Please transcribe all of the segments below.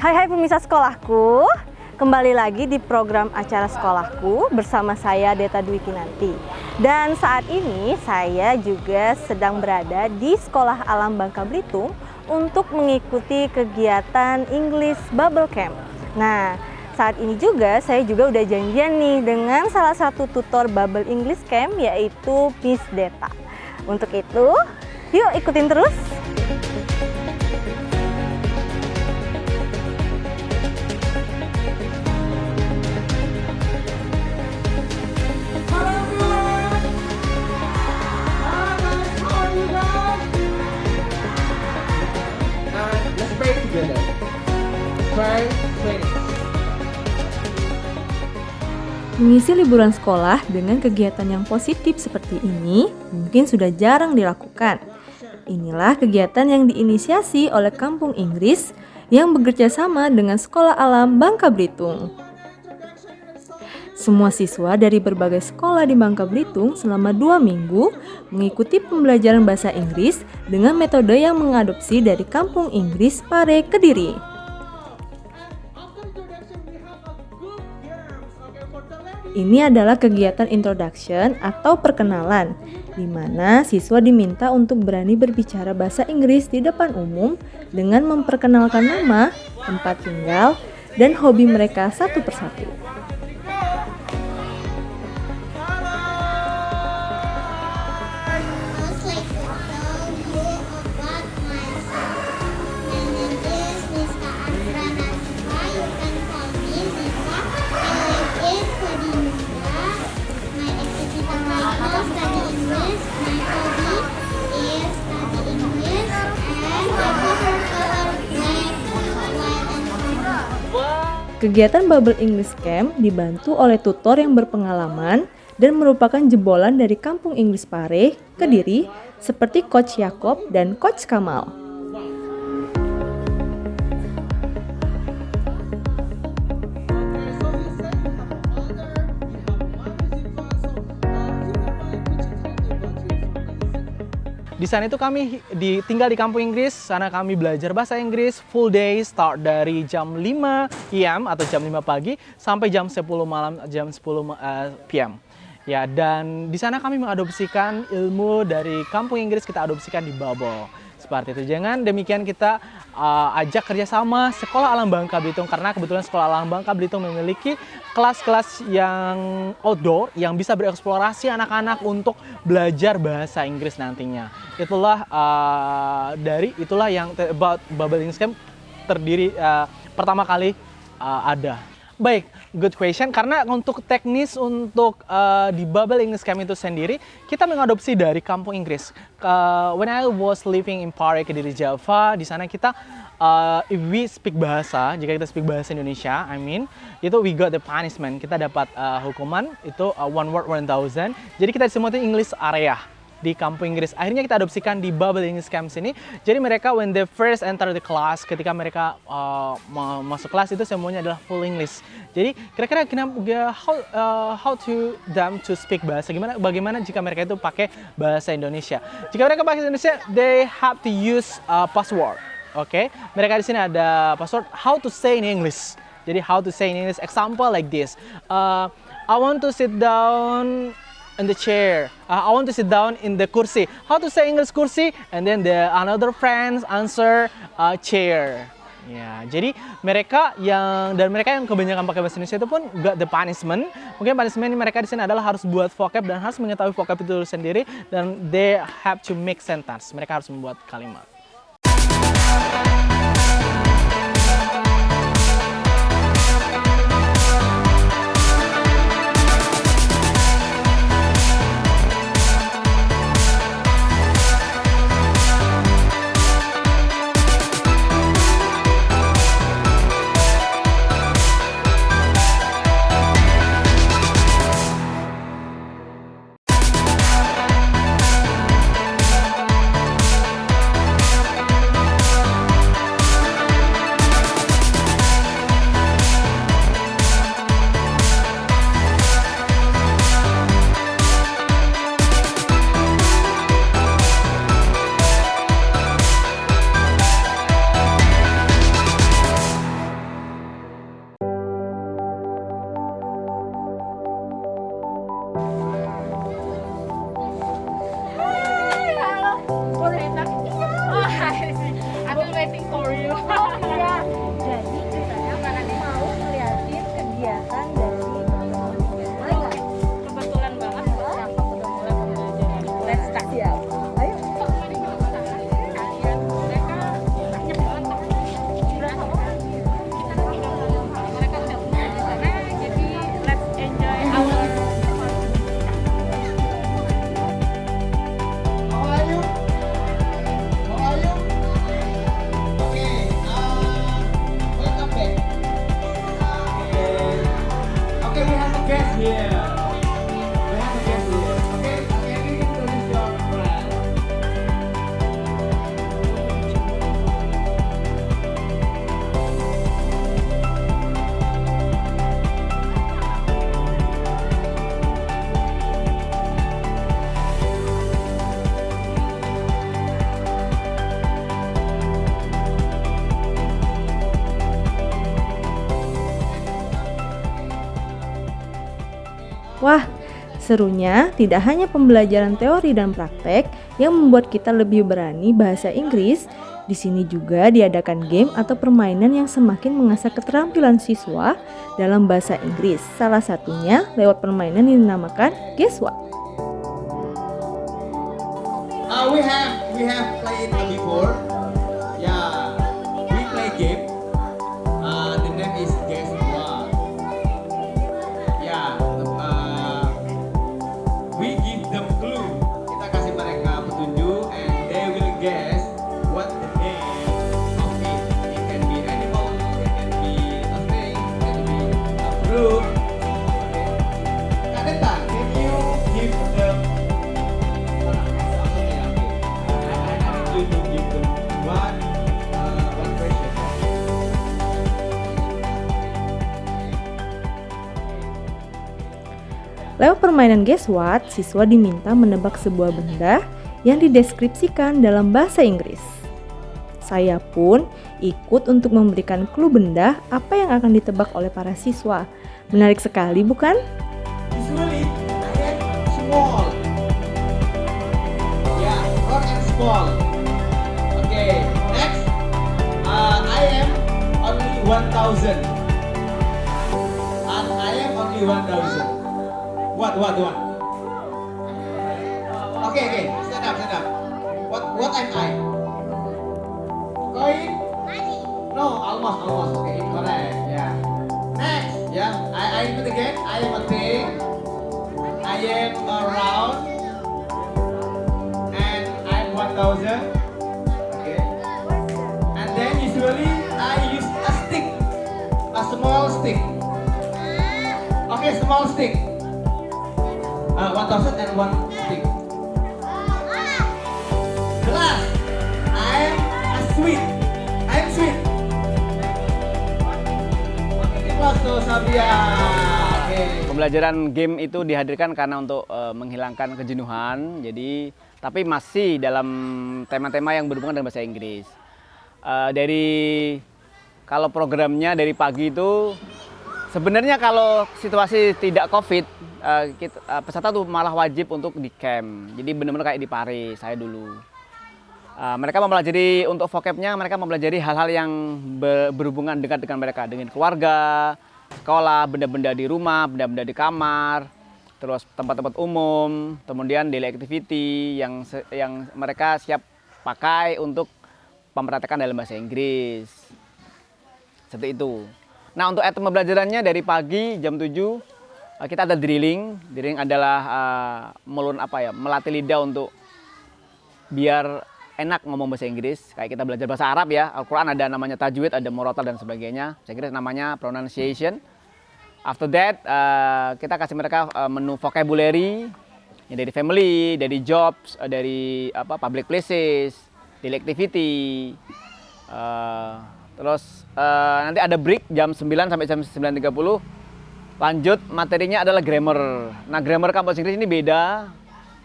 Hai pemirsa sekolahku, kembali lagi di program acara sekolahku bersama saya Deta Dwi Kinanti. Dan saat ini saya juga sedang berada di Sekolah Alam Bangka Belitung untuk mengikuti kegiatan English Bubble Camp. Nah, saat ini juga saya juga udah janjian nih dengan salah satu tutor Bubble English Camp, yaitu Miss Deta. Untuk itu, yuk ikutin terus. Mengisi liburan sekolah dengan kegiatan yang positif seperti ini mungkin sudah jarang dilakukan. Inilah kegiatan yang diinisiasi oleh Kampung Inggris yang bekerja sama dengan Sekolah Alam Bangka Belitung. Semua siswa dari berbagai sekolah di Bangka Belitung selama 2 minggu mengikuti pembelajaran bahasa Inggris dengan metode yang mengadopsi dari Kampung Inggris Pare, Kediri. Ini adalah kegiatan introduction atau perkenalan, di mana siswa diminta untuk berani berbicara bahasa Inggris di depan umum dengan memperkenalkan nama, tempat tinggal, dan hobi mereka satu persatu. Kegiatan Bubble English Camp dibantu oleh tutor yang berpengalaman dan merupakan jebolan dari Kampung Inggris Pare, Kediri, seperti Coach Yakob dan Coach Kamal. Di sana itu kami tinggal di Kampung Inggris, sana kami belajar bahasa Inggris full day, start dari jam 5 PM atau jam 5 pagi sampai jam 10 malam, jam 10 PM. Ya, dan di sana kami mengadopsikan ilmu dari Kampung Inggris, kita adopsikan di Bubble. Seperti itu. Jangan demikian kita ajak kerjasama Sekolah Alam Bangka Belitung, karena kebetulan Sekolah Alam Bangka Belitung memiliki kelas-kelas yang outdoor yang bisa bereksplorasi anak-anak untuk belajar bahasa Inggris nantinya. Itulah yang about Bubble English Camp terdiri pertama kali ada. Baik, good question. Karena untuk teknis untuk di Bubble English Camp itu sendiri, kita mengadopsi dari Kampung Inggris. When I was living in Pare, Kediri, Java, di sana kita if we speak bahasa, jika kita speak bahasa Indonesia, itu we got the punishment. Kita dapat hukuman itu 1 word 1,000. Jadi kita disebutin English area di Kampung Inggris. Akhirnya kita adopsikan di Bubble English Camp sini. Jadi mereka when they first enter the class, ketika mereka masuk kelas itu semuanya adalah full English. Jadi kira-kira how to them to speak bahasa, bagaimana jika mereka itu pakai bahasa Indonesia. Jika mereka pakai Indonesia, they have to use password. Oke, mereka di sini ada password how to say in English. Jadi how to say in English, example like this. I want to sit down in the chair. I want to sit down in the kursi. How to say English kursi? And then another friends answer chair. Ya, jadi mereka yang kebanyakan pakai bahasa Indonesia itu pun got the punishment. Mungkin punishment mereka di sini adalah harus buat vocab dan harus mengetahui vocab itu sendiri, dan they have to make sentence. Mereka harus membuat kalimat. here. We have a guest here. Okay, can you introduce your friend? Wah, serunya tidak hanya pembelajaran teori dan praktek yang membuat kita lebih berani bahasa Inggris, di sini juga diadakan game atau permainan yang semakin mengasah keterampilan siswa dalam bahasa Inggris. Salah satunya lewat permainan yang dinamakan Guess What. We have played before. Yeah, we play game. The name is Guess What. Yeah, we give them clue. Kita kasih mereka petunjuk, and they will guess what the name of it. It can be animal, it can be a thing, it can be a fruit. Okay. Kadeta, can you give them? I need you to give them one question. Lewat permainan Guess What, siswa diminta menebak sebuah benda yang dideskripsikan dalam bahasa Inggris. Saya pun ikut untuk memberikan clue benda apa yang akan ditebak oleh para siswa. Menarik sekali, bukan? Usually, I am small. Yeah, rock and small. Okay, next. I am only 1,000. And I am only 1,000. What? Okay, stand up. What am I? Coin? No, almost. Okay, correct. Yeah. Next, yeah. I repeat again. I am a thing. I am around. And I'm 1,000. Okay. And then usually I use a stick. A small stick. Okay, small stick. 1,000 and one stick. Gelas. I'm a sweet. I'm sweet. Oke, kelas tuh Sabia. Oke. Pembelajaran game itu dihadirkan karena untuk menghilangkan kejenuhan. Jadi, tapi masih dalam tema-tema yang berhubungan dengan bahasa Inggris. Kalau programnya dari pagi itu sebenarnya kalau situasi tidak COVID, peserta tuh malah wajib untuk di camp. Jadi benar-benar kayak di Paris saya dulu. Mereka mempelajari untuk vocabnya, mereka mempelajari hal-hal yang berhubungan dekat dengan mereka, dengan keluarga, sekolah, benda-benda di rumah, benda-benda di kamar, terus tempat-tempat umum, kemudian daily activity yang mereka siap pakai untuk mempraktekkan dalam bahasa Inggris. Seperti itu. Nah, untuk item pembelajarannya dari pagi jam 7 kita ada drilling. Drilling adalah melatih lidah untuk biar enak ngomong bahasa Inggris. Kayak kita belajar bahasa Arab ya. Al-Quran ada namanya tajwid, ada murotal dan sebagainya. Bahasa Inggris namanya pronunciation. After that, kita kasih mereka menu vocabulary ya, dari family, dari jobs, dari public places, daily activity. Terus nanti ada break jam 9 sampai jam 9.30. Lanjut materinya adalah grammar. Nah, grammar kampus Inggris ini beda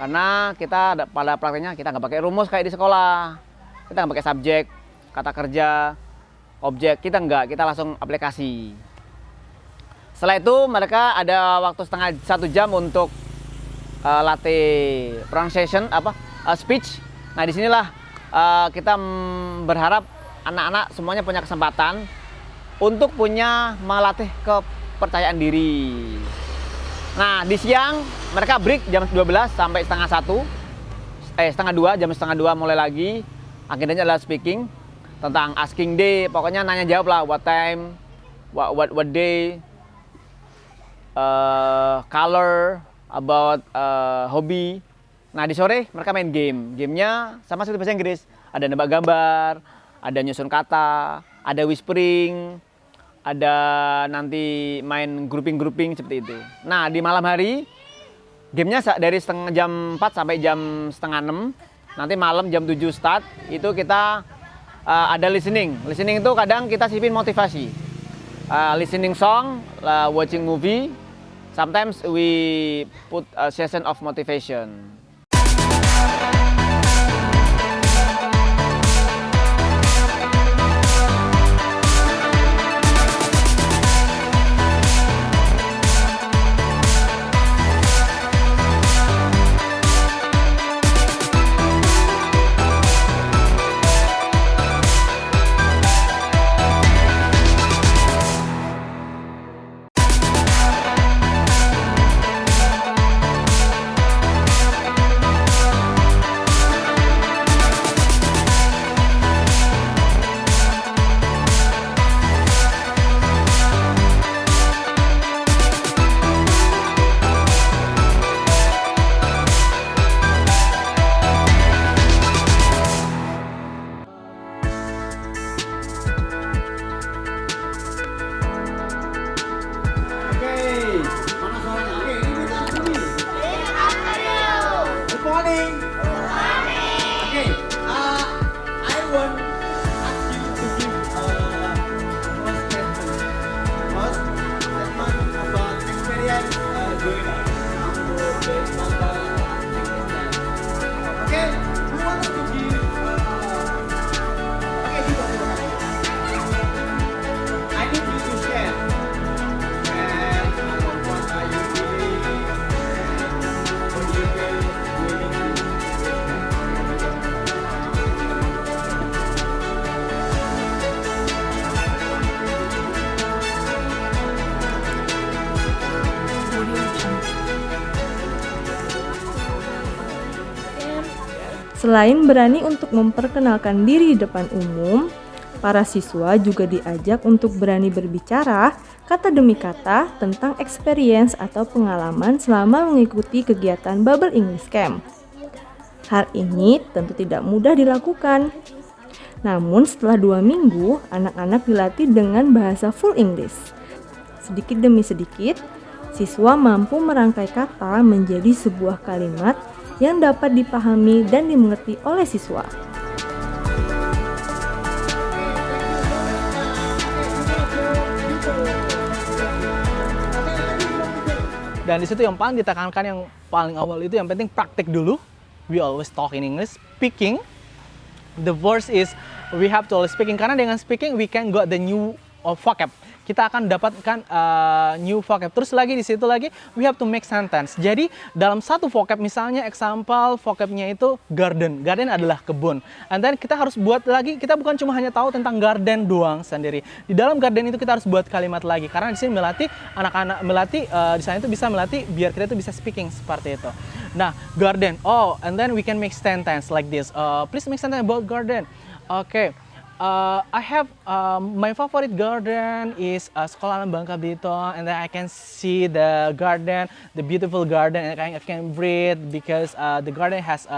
karena kita pada prakteknya kita nggak pakai rumus kayak di sekolah. Kita nggak pakai subjek, kata kerja, objek. Kita langsung aplikasi. Setelah itu mereka ada waktu setengah 1 jam untuk latih pronunciation speech. Nah, disinilah kita berharap anak-anak semuanya punya kesempatan untuk melatih kepercayaan diri. Nah, di siang mereka break jam 12 sampai setengah 2, jam setengah 2 mulai lagi. Agendanya adalah speaking tentang asking day, pokoknya nanya jawab lah, what time, what day, color, about hobi. Nah, di sore mereka main game. Gamenya sama seperti bahasa Inggris. Ada nebak gambar, ada nyusun kata, ada whispering, ada nanti main grouping-grouping seperti itu. Nah, di malam hari gamenya dari jam 4 sampai jam setengah 6. Nanti malam jam 7 start, itu kita ada listening. Listening itu kadang kita sipin motivasi. Listening song, watching movie. Sometimes we put a session of motivation. Selain berani untuk memperkenalkan diri di depan umum, para siswa juga diajak untuk berani berbicara kata demi kata tentang experience atau pengalaman selama mengikuti kegiatan Bubble English Camp. Hal ini tentu tidak mudah dilakukan. Namun setelah 2 minggu, anak-anak dilatih dengan bahasa full English. Sedikit demi sedikit, siswa mampu merangkai kata menjadi sebuah kalimat yang dapat dipahami dan dimengerti oleh siswa. Dan di situ yang paling ditekankan yang paling awal itu yang penting praktik dulu. We always talk in English. Speaking, the verse is we have to always speaking, karena dengan speaking we can got the new vocab. Kita akan dapatkan new vocab. Terus lagi di situ lagi we have to make sentence. Jadi dalam satu vocab, misalnya example vocabnya itu garden. Garden adalah kebun. And then kita harus buat lagi, kita bukan cuma hanya tahu tentang garden doang sendiri. Di dalam garden itu kita harus buat kalimat lagi, karena di sini melatih anak-anak, di sana itu bisa melatih biar kita itu bisa speaking seperti itu. Nah, garden. Oh, and then we can make sentence like this. Please make sentence about garden. Okay. I have my favorite garden is Sekolah Alam Bangka Belitung, and then I can see the garden, the beautiful garden, and I can breathe because the garden has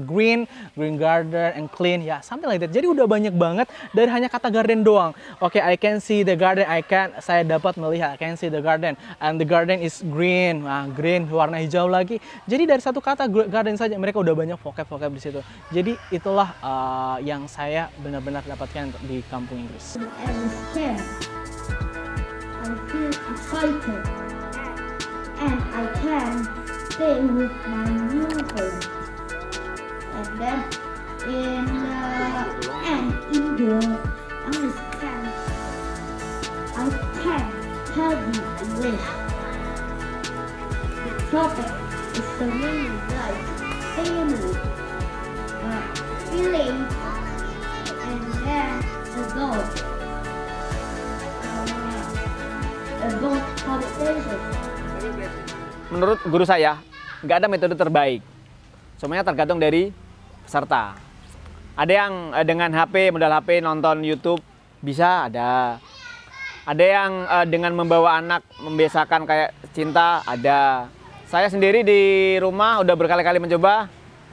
green garden and clean, ya, something like that. Jadi udah banyak banget dari hanya kata garden doang. Oke, I can see the garden, saya dapat melihat, I can see the garden, and the garden is green, green warna hijau lagi. Jadi dari satu kata garden saja mereka udah banyak vocab di situ. Jadi itulah yang saya benar-benar dapat di kampung Inggris. I feel excited and I can stay with my new friends. And then in the English camp, I can tell you English. The topic is the really like family, feeling. And then about conversation. Menurut guru saya, nggak ada metode terbaik. Semuanya tergantung dari peserta. Ada yang dengan HP, modal HP, nonton YouTube, bisa ada. Ada yang dengan membawa anak, membiasakan kayak cinta, ada. Saya sendiri di rumah udah berkali-kali mencoba.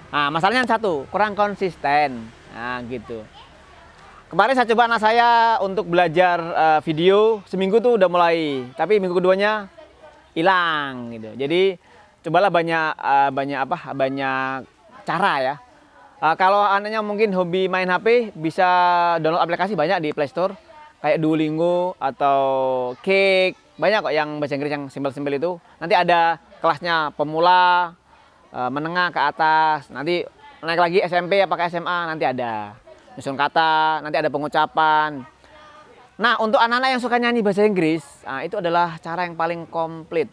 Nah, masalahnya satu, kurang konsisten. Nah, gitu. Kemarin saya coba anak saya untuk belajar video, seminggu tuh udah mulai, tapi minggu keduanya hilang gitu. Jadi cobalah banyak cara ya. Kalau anaknya mungkin hobi main HP, bisa download aplikasi banyak di Play Store, kayak Duolingo atau Cake, banyak kok yang bahasa Inggris yang simpel-simpel itu. Nanti ada kelasnya pemula, menengah ke atas, nanti naik lagi SMP apakah SMA nanti ada nyusun kata, nanti ada pengucapan. Nah, untuk anak-anak yang suka nyanyi bahasa Inggris, itu adalah cara yang paling komplit.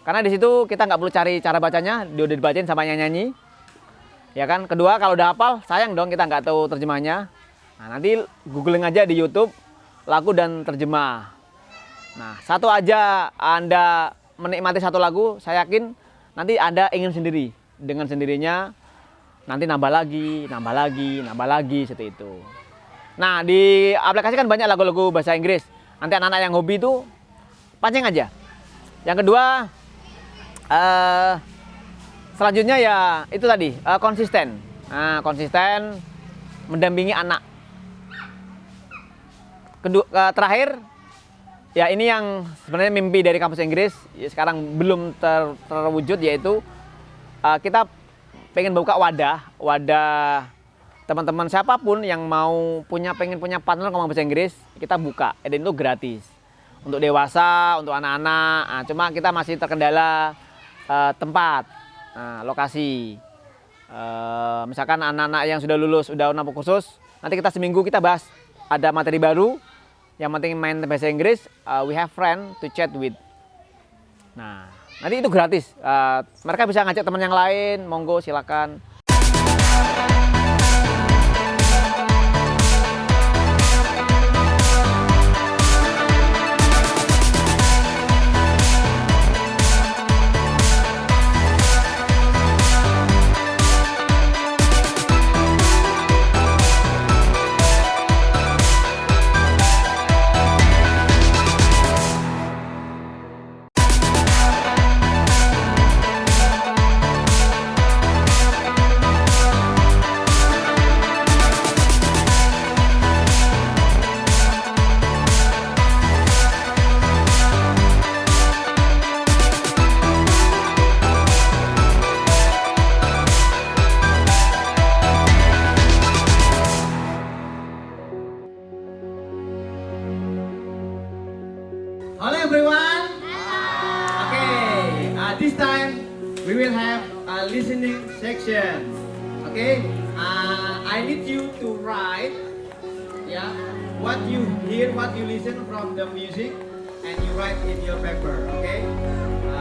Karena di situ kita nggak perlu cari cara bacanya, dia udah dibacain sama nyanyi. Ya kan, kedua kalau udah hafal, sayang dong kita nggak tahu terjemahnya. Nah, nanti googling aja di YouTube, lagu dan terjemah. Nah, satu aja Anda menikmati satu lagu, saya yakin nanti Anda ingin sendiri. Dengan sendirinya, nanti nambah lagi, seperti itu. Nah, di aplikasi kan banyak lagu-lagu bahasa Inggris. Nanti anak-anak yang hobi itu, pancing aja. Yang kedua, selanjutnya ya itu tadi konsisten. Nah, konsisten mendampingi anak. Terakhir ya ini yang sebenarnya mimpi dari kampus Inggris ya, sekarang belum terwujud, yaitu kita pengen buka wadah teman-teman siapapun yang pengen punya partner ngomong bahasa Inggris, kita buka dan itu gratis untuk dewasa, untuk anak-anak. Nah, cuma kita masih terkendala tempat. Nah, lokasi, misalkan anak-anak yang sudah lulus, udah nampak khusus, nanti kita seminggu kita bahas, ada materi baru, yang penting main bahasa Inggris, we have friend to chat with. Nah, nanti itu gratis, mereka bisa ngajak teman yang lain, monggo silakan. Hello everyone. Okay. This time we will have a listening section. Okay. I need you to write, yeah, what you hear, what you listen from the music, and you write in your paper. Okay.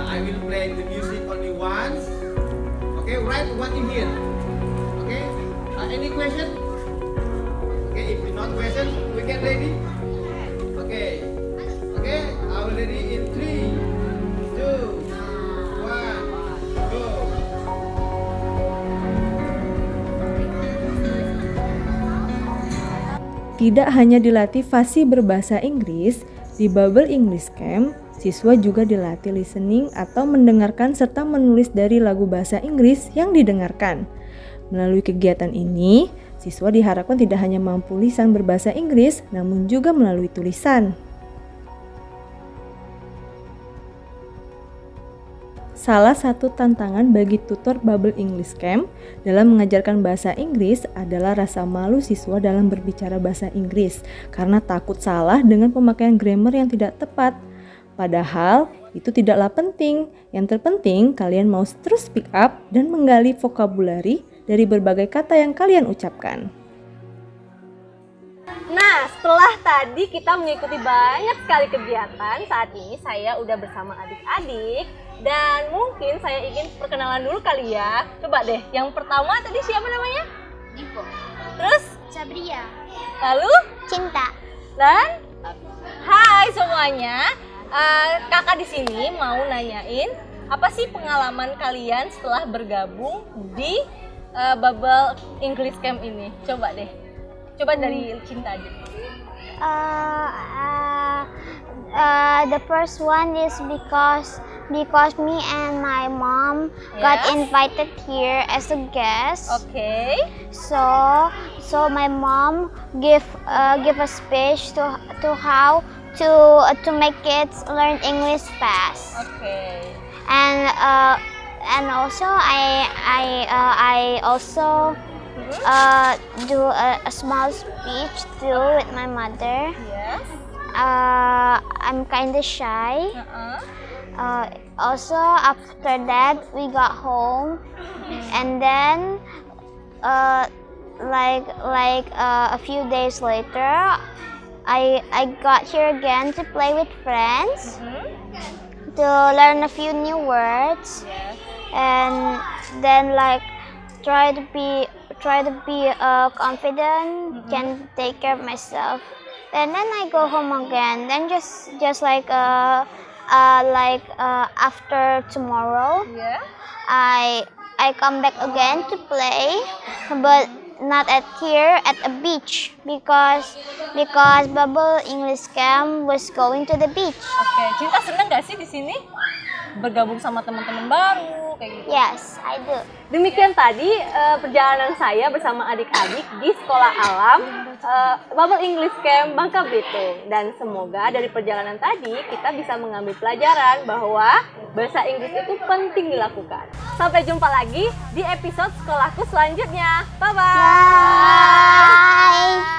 I will play the music only once. Okay. Write what you hear. Okay. Any question? Okay. If not question, we get ready. Okay. Okay, I will ready in 3, 2, 1, go. Tidak hanya dilatih fasih berbahasa Inggris, di Bubble English Camp, siswa juga dilatih listening atau mendengarkan serta menulis dari lagu bahasa Inggris yang didengarkan. Melalui kegiatan ini, siswa diharapkan tidak hanya mampu lisan berbahasa Inggris, namun juga melalui tulisan. Salah satu tantangan bagi tutor Bubble English Camp dalam mengajarkan bahasa Inggris adalah rasa malu siswa dalam berbicara bahasa Inggris karena takut salah dengan pemakaian grammar yang tidak tepat. Padahal itu tidaklah penting. Yang terpenting kalian mau terus speak up dan menggali vokabulari dari berbagai kata yang kalian ucapkan. Nah, setelah tadi kita mengikuti banyak sekali kegiatan, saat ini saya udah bersama adik-adik dan mungkin saya ingin perkenalan dulu kali ya. Coba deh, yang pertama tadi siapa namanya? Dipo. Terus? Sabria. Lalu? Cinta. Dan? Hai semuanya, kakak di sini mau nanyain apa sih pengalaman kalian setelah bergabung di Bubble English Camp ini? Coba deh. Coba dari Cinta aja. The first one is because because me and my mom got Yes. invited here as a guest. Okay. So my mom give a speech to how to make kids learn English fast. Okay. And also I also do a small speech too with my mother. Yes. I'm kind of shy. Uh-uh. Also after that we got home, and then a few days later I got here again to play with friends, to learn a few new words, Yes. and then try to be confident, can take care of myself. And then I go home again. Then just after tomorrow, Yeah. I come back again to play, but not at here, at a beach, because Bubble English Camp was going to the beach. Oke, Cinta seneng gak sih di sini? Bergabung sama teman-teman baru kayak gitu. Yes, I do. Demikian tadi perjalanan saya bersama adik-adik di Sekolah Alam Bubble English Camp Bangka Belitung. Dan semoga dari perjalanan tadi kita bisa mengambil pelajaran bahwa bahasa Inggris itu penting dilakukan. Sampai jumpa lagi di episode sekolahku selanjutnya. Bye-bye. Bye.